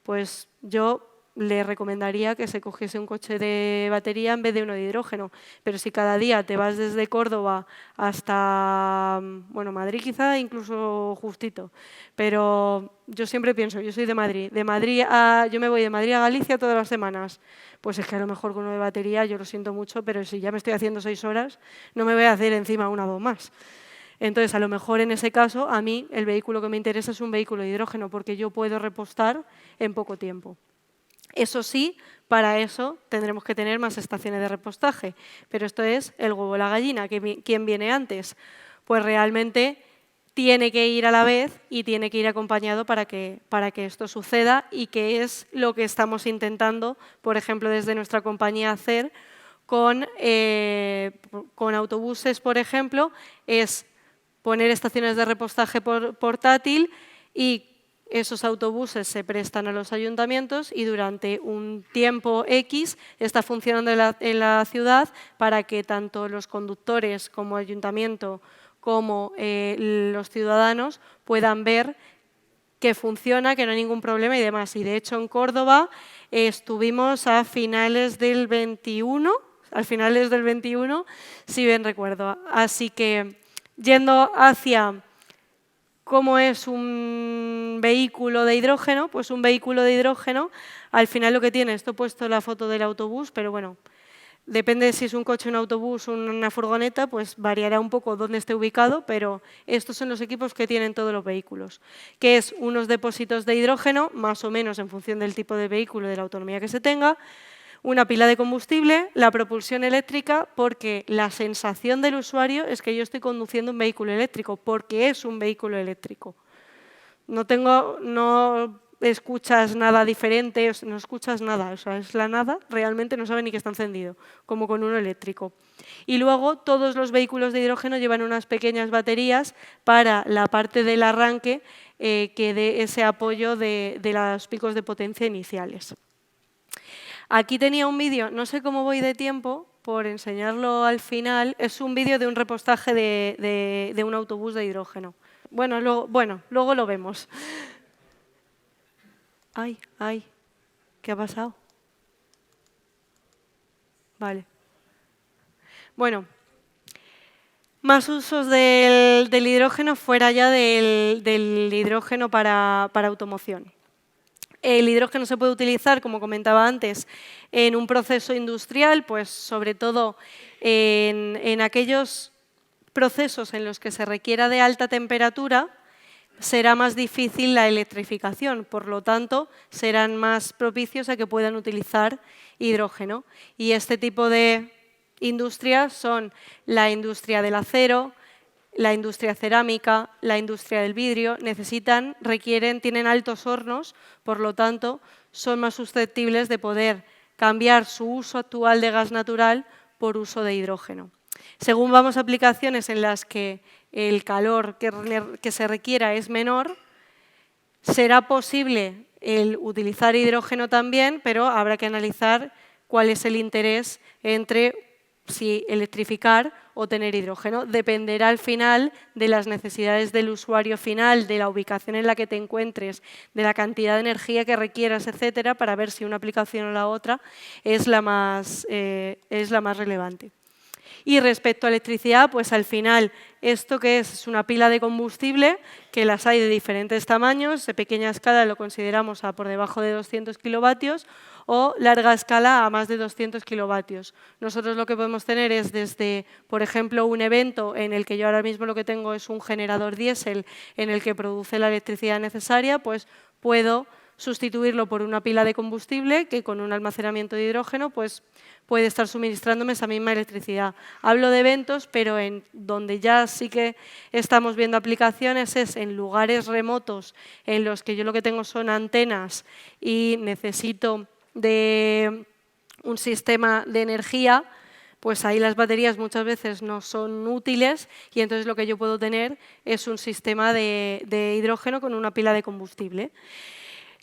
Speaker 3: pues yo le recomendaría que se cogiese un coche de batería en vez de uno de hidrógeno. Pero si cada día te vas desde Córdoba hasta, bueno, Madrid quizá incluso justito, pero yo siempre pienso, yo soy de Madrid, yo me voy de Madrid a Galicia todas las semanas. Pues es que a lo mejor con uno de batería, yo lo siento mucho, pero si ya me estoy haciendo 6 horas, no me voy a hacer encima 1 o 2 más. Entonces, a lo mejor en ese caso, a mí el vehículo que me interesa es un vehículo de hidrógeno, porque yo puedo repostar en poco tiempo. Eso sí, para eso tendremos que tener más estaciones de repostaje. Pero esto es el huevo o la gallina. ¿Quién viene antes? Pues realmente tiene que ir a la vez y tiene que ir acompañado para que esto suceda, y que es lo que estamos intentando, por ejemplo, desde nuestra compañía hacer con autobuses, por ejemplo, es poner estaciones de repostaje portátil, y esos autobuses se prestan a los ayuntamientos y durante un tiempo X está funcionando en la ciudad para que tanto los conductores como ayuntamiento como los ciudadanos puedan ver que funciona, que no hay ningún problema y demás. Y de hecho en Córdoba estuvimos a finales del 21, si bien recuerdo. Así que yendo hacia cómo es un vehículo de hidrógeno, pues un vehículo de hidrógeno al final lo que tiene, esto he puesto la foto del autobús, pero bueno, depende de si es un coche, un autobús o una furgoneta, pues variará un poco dónde esté ubicado, pero estos son los equipos que tienen todos los vehículos, que es unos depósitos de hidrógeno, más o menos en función del tipo de vehículo y de la autonomía que se tenga, una pila de combustible, la propulsión eléctrica, porque la sensación del usuario es que yo estoy conduciendo un vehículo eléctrico, porque es un vehículo eléctrico. No escuchas nada diferente, no escuchas nada, o sea, es la nada, realmente no sabe ni que está encendido, como con uno eléctrico. Y luego todos los vehículos de hidrógeno llevan unas pequeñas baterías para la parte del arranque que dé ese apoyo de los picos de potencia iniciales. Aquí tenía un vídeo, no sé cómo voy de tiempo, por enseñarlo al final, es un vídeo de un repostaje de un autobús de hidrógeno. Bueno, luego lo vemos. Ay, ¿qué ha pasado? Vale. Bueno, más usos del hidrógeno fuera ya del hidrógeno para automoción. El hidrógeno se puede utilizar, como comentaba antes, en un proceso industrial, pues sobre todo en aquellos procesos en los que se requiera de alta temperatura, será más difícil la electrificación, por lo tanto, serán más propicios a que puedan utilizar hidrógeno. Y este tipo de industrias son la industria del acero, la industria cerámica, la industria del vidrio, tienen altos hornos, por lo tanto, son más susceptibles de poder cambiar su uso actual de gas natural por uso de hidrógeno. Según vamos a aplicaciones en las que el calor que se requiera es menor, será posible el utilizar hidrógeno también, pero habrá que analizar cuál es el interés entre si electrificar o tener hidrógeno. Dependerá al final de las necesidades del usuario final, de la ubicación en la que te encuentres, de la cantidad de energía que requieras, etcétera, para ver si una aplicación o la otra es la más relevante. Y respecto a electricidad, pues al final, ¿esto qué es? Es una pila de combustible, que las hay de diferentes tamaños, de pequeña escala lo consideramos a por debajo de 200 kilovatios, o larga escala a más de 200 kilovatios. Nosotros lo que podemos tener es desde, por ejemplo, un evento en el que yo ahora mismo lo que tengo es un generador diésel en el que produce la electricidad necesaria, pues puedo sustituirlo por una pila de combustible que con un almacenamiento de hidrógeno pues puede estar suministrándome esa misma electricidad. Hablo de eventos, pero en donde ya sí que estamos viendo aplicaciones es en lugares remotos en los que yo lo que tengo son antenas y necesito de un sistema de energía, pues ahí las baterías muchas veces no son útiles y entonces lo que yo puedo tener es un sistema de hidrógeno con una pila de combustible.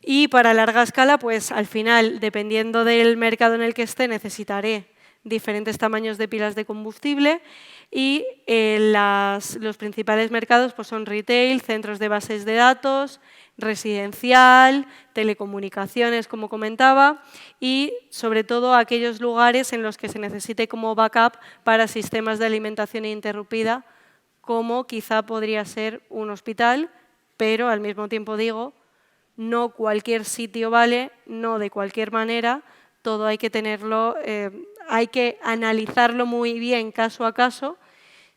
Speaker 3: Y para larga escala, pues al final, dependiendo del mercado en el que esté, necesitaré diferentes tamaños de pilas de combustible y los principales mercados pues, son retail, centros de bases de datos, residencial, telecomunicaciones, como comentaba, y sobre todo aquellos lugares en los que se necesite como backup para sistemas de alimentación ininterrumpida, como quizá podría ser un hospital, pero al mismo tiempo digo, no cualquier sitio vale, no de cualquier manera, todo hay que tenerlo, hay que analizarlo muy bien caso a caso,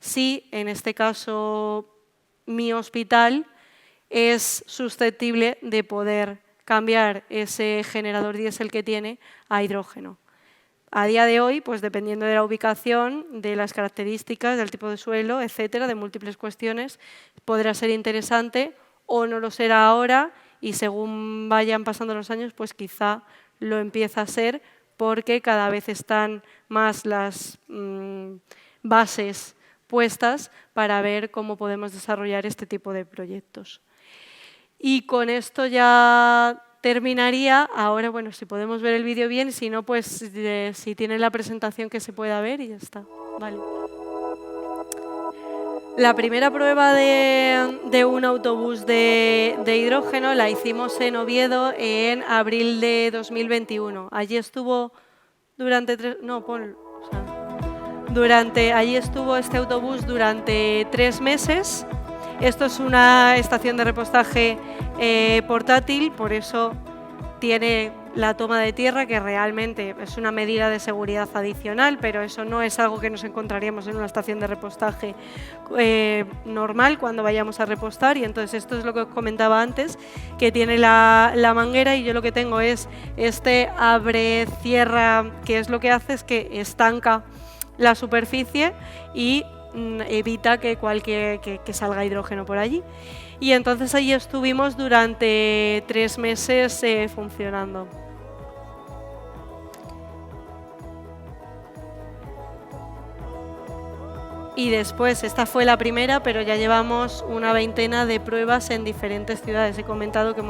Speaker 3: si en este caso mi hospital es susceptible de poder cambiar ese generador diésel que tiene a hidrógeno. A día de hoy, pues dependiendo de la ubicación, de las características, del tipo de suelo, etcétera, de múltiples cuestiones, podrá ser interesante o no lo será ahora y según vayan pasando los años, pues quizá lo empieza a ser porque cada vez están más las bases puestas para ver cómo podemos desarrollar este tipo de proyectos. Y con esto ya terminaría. Ahora, bueno, si podemos ver el vídeo bien, si no, pues si tienen la presentación que se pueda ver y ya está. Vale. La primera prueba de un autobús de hidrógeno la hicimos en Oviedo en abril de 2021. Allí estuvo allí estuvo este autobús durante 3 meses. Esto es una estación de repostaje portátil, por eso tiene la toma de tierra, que realmente es una medida de seguridad adicional, pero eso no es algo que nos encontraríamos en una estación de repostaje normal cuando vayamos a repostar. Y entonces esto es lo que os comentaba antes, que tiene la manguera y yo lo que tengo es este abre-cierra, que es lo que hace es que estanca la superficie y evita que salga hidrógeno por allí. Y entonces allí estuvimos durante 3 meses funcionando. Y después, esta fue la primera, pero ya llevamos una veintena de pruebas en diferentes ciudades. He comentado que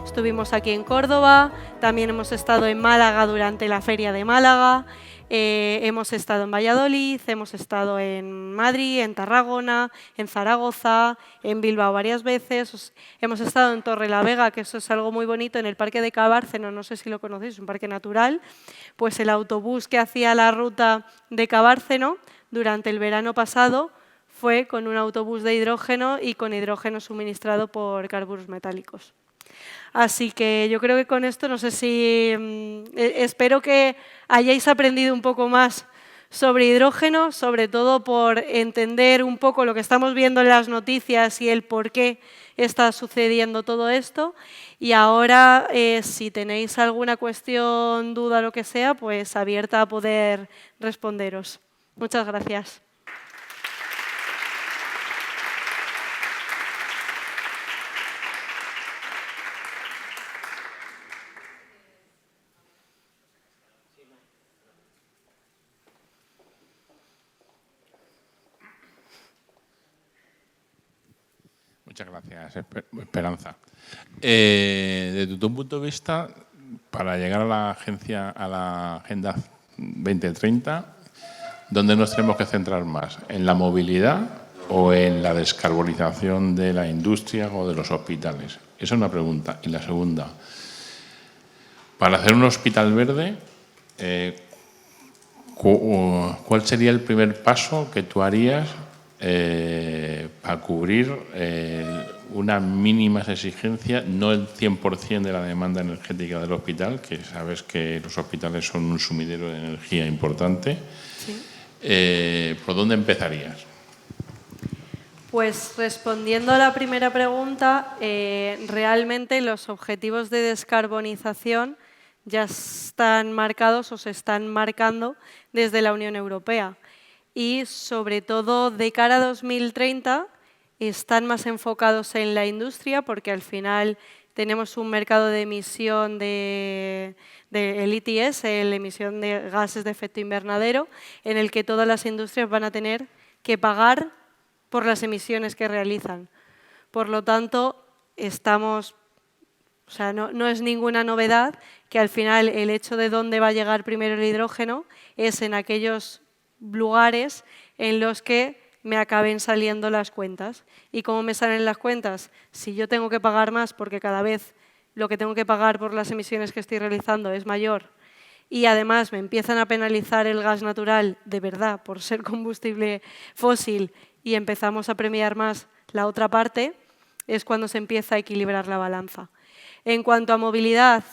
Speaker 3: estuvimos aquí en Córdoba, también hemos estado en Málaga durante la Feria de Málaga, hemos estado en Valladolid, hemos estado en Madrid, en Tarragona, en Zaragoza, en Bilbao varias veces, hemos estado en Torrelavega, que eso es algo muy bonito, en el Parque de Cabárceno, no sé si lo conocéis, es un parque natural, pues el autobús que hacía la ruta de Cabárceno durante el verano pasado fue con un autobús de hidrógeno y con hidrógeno suministrado por carburos metálicos. Así que yo creo que con esto, no sé si... espero que hayáis aprendido un poco más sobre hidrógeno, sobre todo por entender un poco lo que estamos viendo en las noticias y el por qué está sucediendo todo esto. Y ahora, si tenéis alguna cuestión, duda, lo que sea, pues abierta a poder responderos. Muchas gracias.
Speaker 4: Muchas gracias, Esperanza. Desde tu punto de vista, para llegar a la Agenda 2030, ¿dónde nos tenemos que centrar más? ¿En la movilidad o en la descarbonización de la industria o de los hospitales? Esa es una pregunta. Y la segunda, para hacer un hospital verde, ¿cuál sería el primer paso que tú harías para cubrir unas mínimas exigencias, no el 100% de la demanda energética del hospital, que sabes que los hospitales son un sumidero de energía importante? Sí. ¿Por dónde empezarías?
Speaker 3: Pues respondiendo a la primera pregunta, realmente los objetivos de descarbonización ya están marcados o se están marcando desde la Unión Europea. Y sobre todo de cara a 2030 están más enfocados en la industria porque al final tenemos un mercado de emisión del ETS, la emisión de gases de efecto invernadero, en el que todas las industrias van a tener que pagar por las emisiones que realizan. Por lo tanto, no es ninguna novedad que al final el hecho de dónde va a llegar primero el hidrógeno es en aquellos lugares en los que me acaben saliendo las cuentas. ¿Y cómo me salen las cuentas? Si yo tengo que pagar más porque cada vez lo que tengo que pagar por las emisiones que estoy realizando es mayor y además me empiezan a penalizar el gas natural de verdad por ser combustible fósil y empezamos a premiar más la otra parte, es cuando se empieza a equilibrar la balanza. En cuanto a movilidad,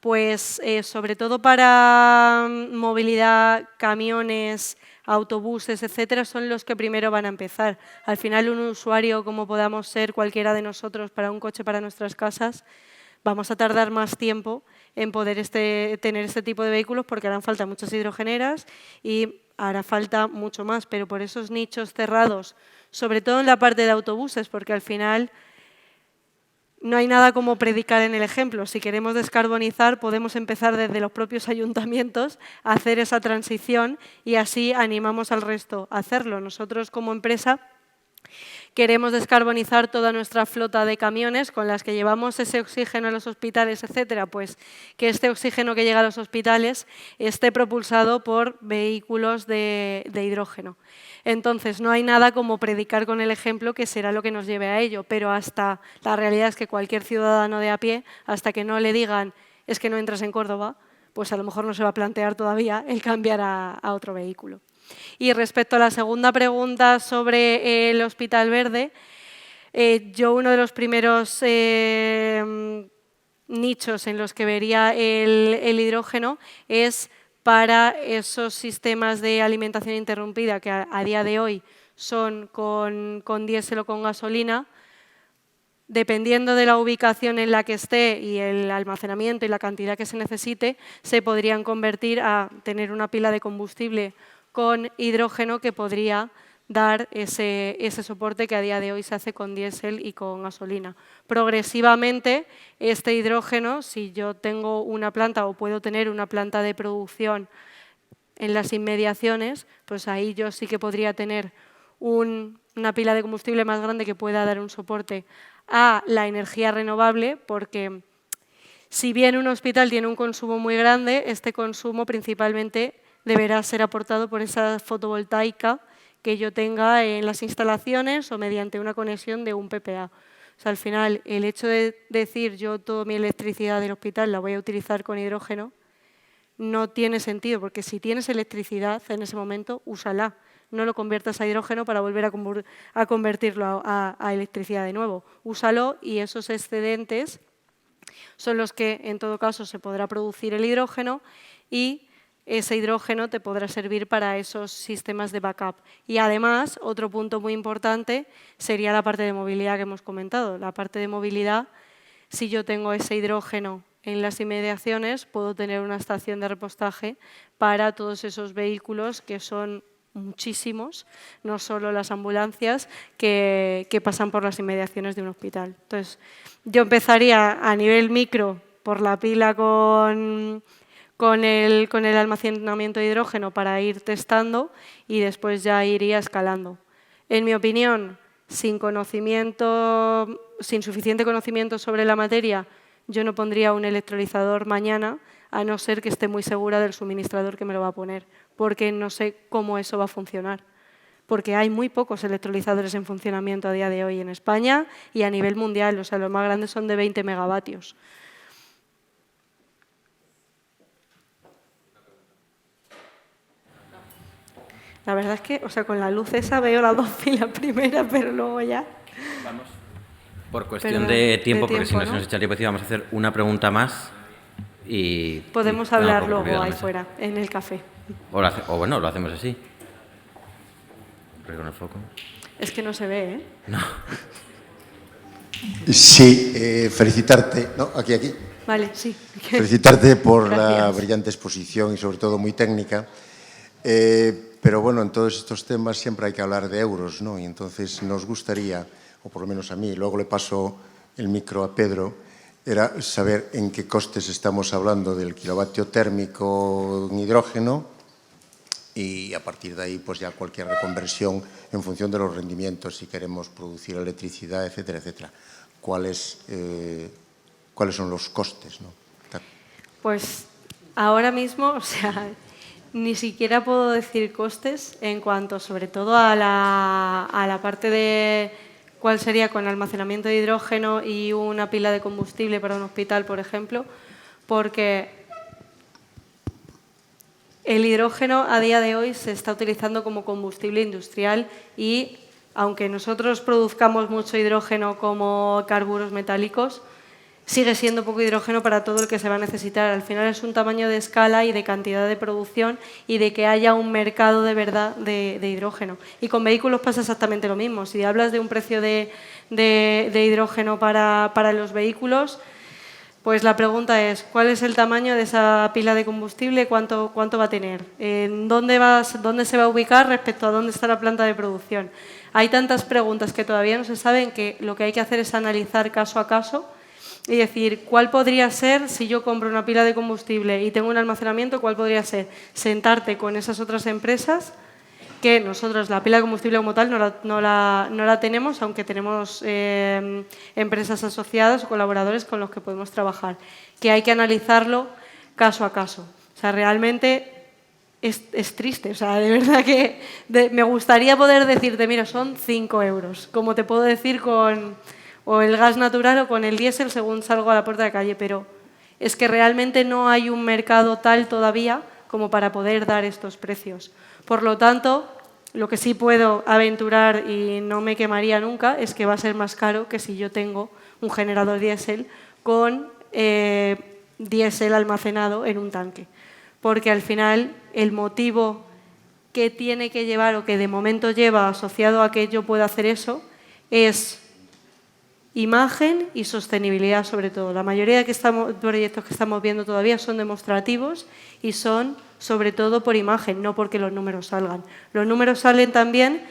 Speaker 3: pues sobre todo para movilidad, camiones, autobuses, etcétera, son los que primero van a empezar. Al final, un usuario como podamos ser cualquiera de nosotros para un coche para nuestras casas, vamos a tardar más tiempo en poder tener este tipo de vehículos porque harán falta muchas hidrogeneras y hará falta mucho más, pero por esos nichos cerrados, sobre todo en la parte de autobuses, porque al final no hay nada como predicar en el ejemplo. Si queremos descarbonizar, podemos empezar desde los propios ayuntamientos a hacer esa transición y así animamos al resto a hacerlo. Nosotros como empresa queremos descarbonizar toda nuestra flota de camiones con las que llevamos ese oxígeno a los hospitales, etcétera, pues que este oxígeno que llega a los hospitales esté propulsado por vehículos de hidrógeno. Entonces, no hay nada como predicar con el ejemplo que será lo que nos lleve a ello, pero la realidad es que cualquier ciudadano de a pie, hasta que no le digan es que no entras en Córdoba, pues a lo mejor no se va a plantear todavía el cambiar a otro vehículo. Y respecto a la segunda pregunta sobre el Hospital Verde, yo uno de los primeros nichos en los que vería el hidrógeno es para esos sistemas de alimentación interrumpida que a día de hoy son con diésel o con gasolina. Dependiendo de la ubicación en la que esté y el almacenamiento y la cantidad que se necesite, se podrían convertir a tener una pila de combustible con hidrógeno que podría dar ese soporte que a día de hoy se hace con diésel y con gasolina. Progresivamente, este hidrógeno, si yo tengo una planta o puedo tener una planta de producción en las inmediaciones, pues ahí yo sí que podría tener una pila de combustible más grande que pueda dar un soporte a la energía renovable, porque si bien un hospital tiene un consumo muy grande, este consumo principalmente deberá ser aportado por esa fotovoltaica que yo tenga en las instalaciones o mediante una conexión de un PPA. O sea, al final, el hecho de decir yo toda mi electricidad del hospital la voy a utilizar con hidrógeno no tiene sentido, porque si tienes electricidad en ese momento, úsala. No lo conviertas a hidrógeno para volver a convertirlo a electricidad de nuevo. Úsalo y esos excedentes son los que, en todo caso, se podrá producir el hidrógeno y ese hidrógeno te podrá servir para esos sistemas de backup. Y además, otro punto muy importante sería la parte de movilidad que hemos comentado. La parte de movilidad, si yo tengo ese hidrógeno en las inmediaciones, puedo tener una estación de repostaje para todos esos vehículos que son muchísimos, no solo las ambulancias que pasan por las inmediaciones de un hospital. Entonces, yo empezaría a nivel micro por la pila con el almacenamiento de hidrógeno para ir testando y después ya iría escalando. En mi opinión, sin conocimiento, sin suficiente conocimiento sobre la materia, yo no pondría un electrolizador mañana, a no ser que esté muy segura del suministrador que me lo va a poner, porque no sé cómo eso va a funcionar. Porque hay muy pocos electrolizadores en funcionamiento a día de hoy en España y a nivel mundial, o sea, los más grandes son de 20 megavatios. La verdad es que, o sea, con la luz esa veo las dos filas primeras, pero luego ya...
Speaker 1: Vamos. Por cuestión de tiempo, porque si no se nos echaría por encima, vamos a hacer una pregunta más y...
Speaker 3: Podemos hablar luego ahí fuera, en el café.
Speaker 1: O bueno, lo hacemos así. Con el foco.
Speaker 3: Es que no se ve, ¿eh?
Speaker 1: No.
Speaker 5: Sí, felicitarte. No, aquí.
Speaker 3: Vale, sí.
Speaker 5: Felicitarte por
Speaker 3: Gracias.
Speaker 5: la brillante exposición y sobre todo muy técnica. Pero bueno, en todos estos temas siempre hay que hablar de euros, ¿no? Y entonces nos gustaría, o por lo menos a mí, luego le paso el micro a Pedro, era saber en qué costes estamos hablando del kilovatio térmico en hidrógeno y a partir de ahí pues ya cualquier reconversión en función de los rendimientos, si queremos producir electricidad, etcétera, etcétera. ¿Cuáles son los costes, ¿no?
Speaker 3: Pues ahora mismo, o sea, ni siquiera puedo decir costes en cuanto sobre todo a la parte de cuál sería con almacenamiento de hidrógeno y una pila de combustible para un hospital, por ejemplo, porque el hidrógeno a día de hoy se está utilizando como combustible industrial y aunque nosotros produzcamos mucho hidrógeno como carburos metálicos, sigue siendo poco hidrógeno para todo el que se va a necesitar. Al final es un tamaño de escala y de cantidad de producción y de que haya un mercado de verdad de hidrógeno. Y con vehículos pasa exactamente lo mismo. Si hablas de un precio de hidrógeno para los vehículos, pues la pregunta es, ¿cuál es el tamaño de esa pila de combustible? ¿Cuánto va a tener? ¿Dónde se va a ubicar respecto a dónde está la planta de producción? Hay tantas preguntas que todavía no se saben que lo que hay que hacer es analizar caso a caso y decir, ¿cuál podría ser, si yo compro una pila de combustible y tengo un almacenamiento, cuál podría ser? Sentarte con esas otras empresas, que nosotros la pila de combustible como tal no la tenemos, aunque tenemos empresas asociadas o colaboradores con los que podemos trabajar, que hay que analizarlo caso a caso. O sea, realmente es triste, o sea, de verdad que me gustaría poder decirte, mira, son 5 euros, como te puedo decir con o el gas natural o con el diésel según salgo a la puerta de calle, pero es que realmente no hay un mercado tal todavía como para poder dar estos precios. Por lo tanto, lo que sí puedo aventurar y no me quemaría nunca es que va a ser más caro que si yo tengo un generador diésel con diésel almacenado en un tanque. Porque al final el motivo que tiene que llevar o que de momento lleva asociado a que yo pueda hacer eso es imagen y sostenibilidad sobre todo. La mayoría de proyectos que estamos viendo todavía son demostrativos y son sobre todo por imagen, no porque los números salgan. Los números salen también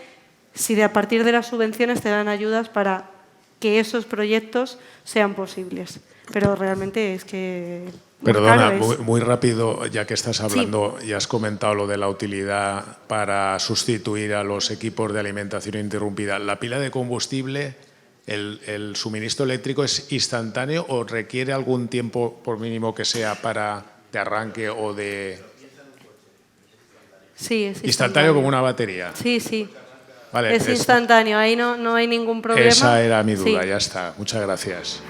Speaker 3: si a partir de las subvenciones te dan ayudas para que esos proyectos sean posibles. Pero realmente es que...
Speaker 6: Perdona, muy rápido, ya que estás hablando y has comentado lo de la utilidad para sustituir a los equipos de alimentación interrumpida. ¿La pila de combustible, el suministro eléctrico es instantáneo o requiere algún tiempo, por mínimo que sea, de arranque o de...?
Speaker 3: Sí, es
Speaker 6: instantáneo como una batería.
Speaker 3: Sí, sí.
Speaker 6: Vale,
Speaker 3: es instantáneo, ahí no hay ningún problema.
Speaker 6: Esa era mi duda,
Speaker 3: sí.
Speaker 6: Ya está. Muchas gracias.